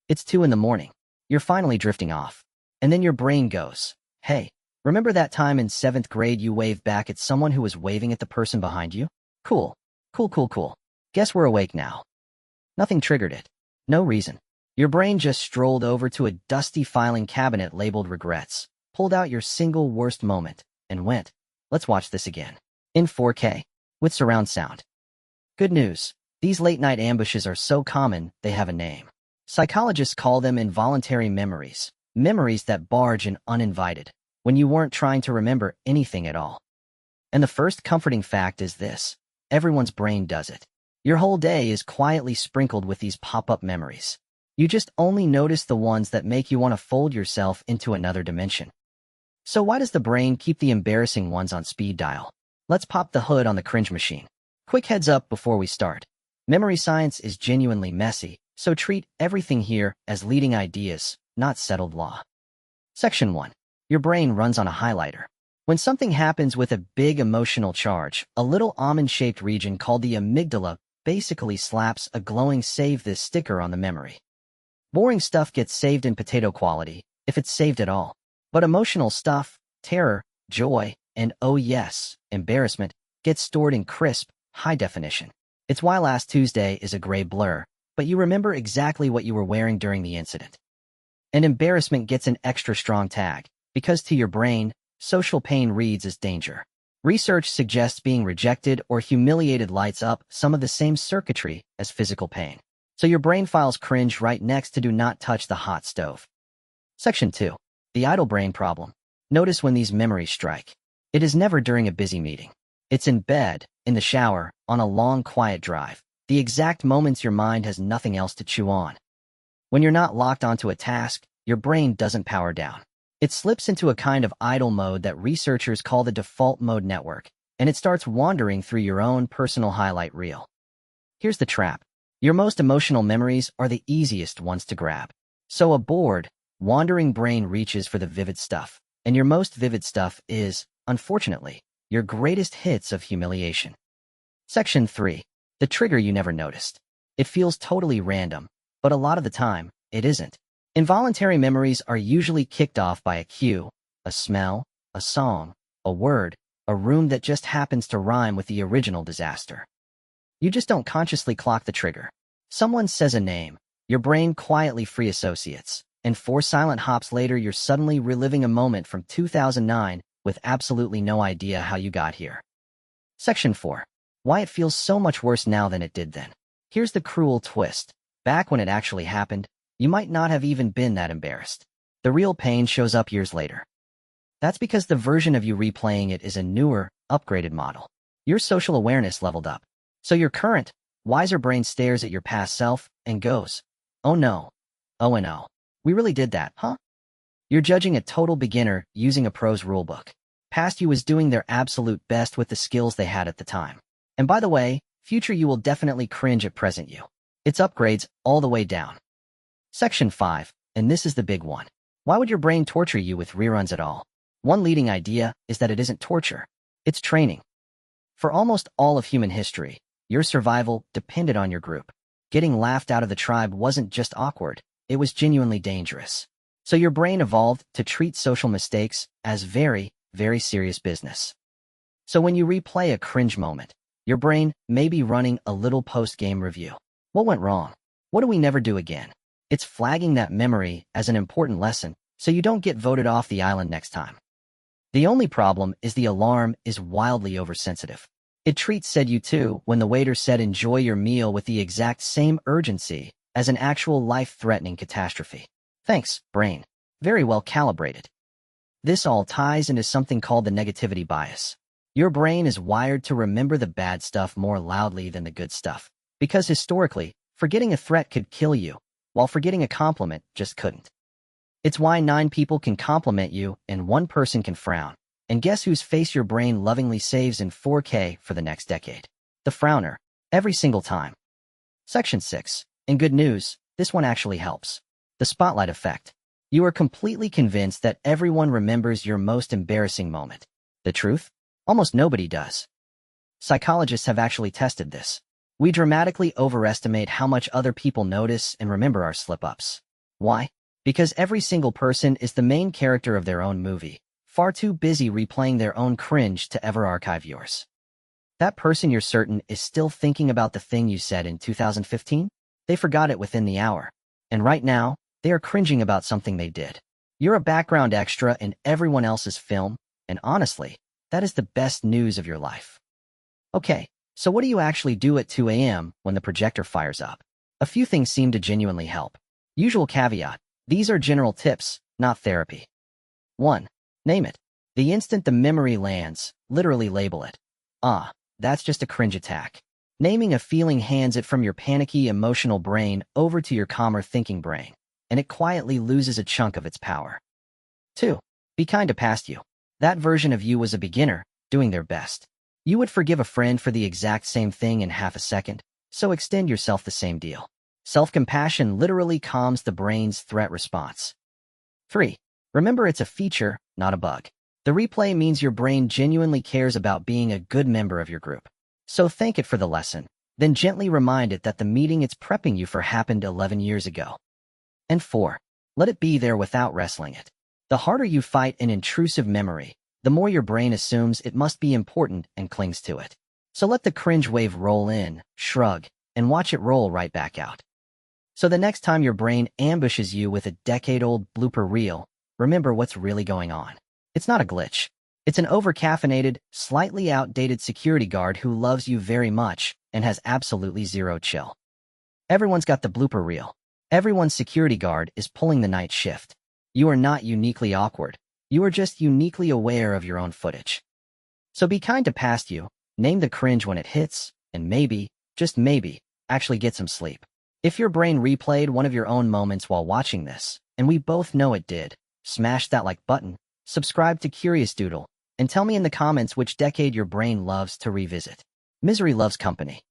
It's 2 in the morning. You're finally drifting off. And then your brain goes, hey, remember that time in 7th grade you waved back at someone who was waving at the person behind you? Cool. Cool, cool, cool. Guess we're awake now. Nothing triggered it. No reason. Your brain just strolled over to a dusty filing cabinet labeled regrets, pulled out your single worst moment, and went, let's watch this again. In 4K, with surround sound. Good news. These late-night ambushes are so common, they have a name. Psychologists call them involuntary memories, memories that barge in uninvited, when you weren't trying to remember anything at all. And the first comforting fact is this: everyone's brain does it. Your whole day is quietly sprinkled with these pop-up memories. You just only notice the ones that make you want to fold yourself into another dimension. So why does the brain keep the embarrassing ones on speed dial? Let's pop the hood on the cringe machine. Quick heads up before we start. Memory science is genuinely messy, so treat everything here as leading ideas, not settled law. Section 1. Your brain runs on a highlighter. When something happens with a big emotional charge, a little almond-shaped region called the amygdala basically slaps a glowing "save this" sticker on the memory. Boring stuff gets saved in potato quality, if it's saved at all. But emotional stuff, terror, joy, and oh yes, embarrassment, gets stored in crisp, high definition. It's why last Tuesday is a gray blur, but you remember exactly what you were wearing during the incident. And embarrassment gets an extra strong tag, because to your brain, social pain reads as danger. Research suggests being rejected or humiliated lights up some of the same circuitry as physical pain. So your brain files cringe right next to do not touch the hot stove. Section 2. The idle brain problem. Notice when these memories strike. It is never during a busy meeting. It's in bed, in the shower, on a long, quiet drive. The exact moments your mind has nothing else to chew on. When you're not locked onto a task, your brain doesn't power down. It slips into a kind of idle mode that researchers call the default mode network, and it starts wandering through your own personal highlight reel. Here's the trap. Your most emotional memories are the easiest ones to grab. So a bored, wandering brain reaches for the vivid stuff, and your most vivid stuff is, unfortunately, your greatest hits of humiliation. Section 3. The trigger you never noticed. It feels totally random, but a lot of the time, it isn't. Involuntary memories are usually kicked off by a cue, a smell, a song, a word, a room that just happens to rhyme with the original disaster. You just don't consciously clock the trigger. Someone says a name, your brain quietly free associates, and 4 silent hops later you're suddenly reliving a moment from 2009 with absolutely no idea how you got here. Section 4. Why it feels so much worse now than it did then. Here's the cruel twist. Back when it actually happened, you might not have even been that embarrassed. The real pain shows up years later. That's because the version of you replaying it is a newer, upgraded model. Your social awareness leveled up. So your current, wiser brain stares at your past self and goes, oh no, oh and oh, we really did that, huh? You're judging a total beginner using a pro's rulebook. Past you was doing their absolute best with the skills they had at the time. And by the way, future you will definitely cringe at present you. It's upgrades all the way down. Section 5, and this is the big one. Why would your brain torture you with reruns at all? One leading idea is that it isn't torture. It's training. For almost all of human history, your survival depended on your group. Getting laughed out of the tribe wasn't just awkward, it was genuinely dangerous. So your brain evolved to treat social mistakes as very, very serious business. So when you replay a cringe moment, your brain may be running a little post-game review. What went wrong? What do we never do again? It's flagging that memory as an important lesson so you don't get voted off the island next time. The only problem is the alarm is wildly oversensitive. It treats said you too when the waiter said enjoy your meal with the exact same urgency as an actual life-threatening catastrophe. Thanks, brain. Very well calibrated. This all ties into something called the negativity bias. Your brain is wired to remember the bad stuff more loudly than the good stuff, because historically, forgetting a threat could kill you, while forgetting a compliment just couldn't. It's why 9 people can compliment you and 1 person can frown. And guess whose face your brain lovingly saves in 4K for the next decade? The frowner. Every single time. Section 6. And good news, this one actually helps. The spotlight effect. You are completely convinced that everyone remembers your most embarrassing moment. The truth? Almost nobody does. Psychologists have actually tested this. We dramatically overestimate how much other people notice and remember our slip-ups. Why? Because every single person is the main character of their own movie, far too busy replaying their own cringe to ever archive yours. That person you're certain is still thinking about the thing you said in 2015? They forgot it within the hour. And right now, they are cringing about something they did. You're a background extra in everyone else's film, and honestly, that is the best news of your life. Okay, so what do you actually do at 2 a.m. when the projector fires up? A few things seem to genuinely help. Usual caveat: these are general tips, not therapy. 1. Name it. The instant the memory lands, literally label it. That's just a cringe attack. Naming a feeling hands it from your panicky, emotional brain over to your calmer thinking brain, and it quietly loses a chunk of its power. 2. Be kind to past you. That version of you was a beginner, doing their best. You would forgive a friend for the exact same thing in half a second, so extend yourself the same deal. Self-compassion literally calms the brain's threat response. 3. Remember, it's a feature, not a bug. The replay means your brain genuinely cares about being a good member of your group. So thank it for the lesson, then gently remind it that the meeting it's prepping you for happened 11 years ago. And 4. Let it be there without wrestling it. The harder you fight an intrusive memory, the more your brain assumes it must be important and clings to it. So let the cringe wave roll in, shrug, and watch it roll right back out. So the next time your brain ambushes you with a decade-old blooper reel, remember what's really going on. It's not a glitch. It's an over-caffeinated, slightly outdated security guard who loves you very much and has absolutely zero chill. Everyone's got the blooper reel. Everyone's security guard is pulling the night shift. You are not uniquely awkward. You are just uniquely aware of your own footage. So be kind to past you, name the cringe when it hits, and maybe, just maybe, actually get some sleep. If your brain replayed one of your own moments while watching this, and we both know it did, smash that like button, subscribe to Curious Doodle, and tell me in the comments which decade your brain loves to revisit. Misery loves company.